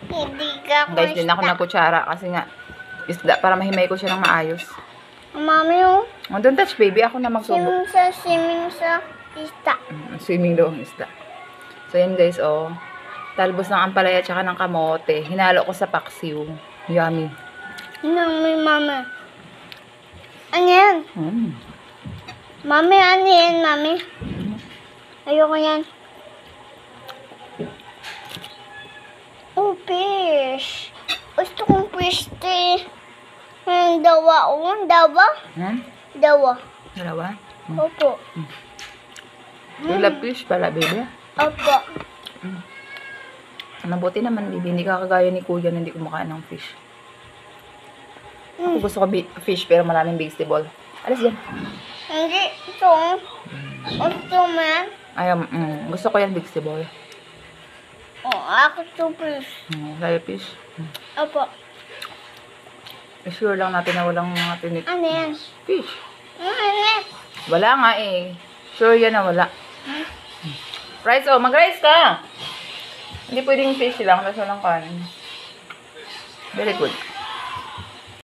Hindi ka Guys, din ako nagkutsara kasi nga isda para mahimay ko siya ng maayos. Mami, oh. Oh, don't touch baby. Ako na magsubo. Swimming sa isda. Swimming daw ang isda. So, yan guys, oh. Talbos ng ampalaya at saka ng kamote. Hinalo ko sa paksiw. Yummy. Mami. Ano yan? Mami, ano yan, mami? Ayoko yan. Oh, fish. Gusto kong fish, te. Yung dawa, oh. Dawa? Dawa. Dalawa? Opo. You love fish pala, baby. Opo. Mabuti naman, baby. Hindi ka kagaya ni kuya na hindi kumakain ng fish. Ako gusto ko fish pero maraming vegetable. Alas dyan. Hindi. Ito. Gusto mo yan? Ay, gusto ko yan vegetable. Oh, ako to fish. Lalo fish. Opo. Sure lang natin na walang mga tinit. Ano yan? Fish. Ano yan? Wala nga eh. Sure yan na wala. Rice, oh. Mag-rice ka. Hindi pwedeng fish lang kasi walang kanin. Very good.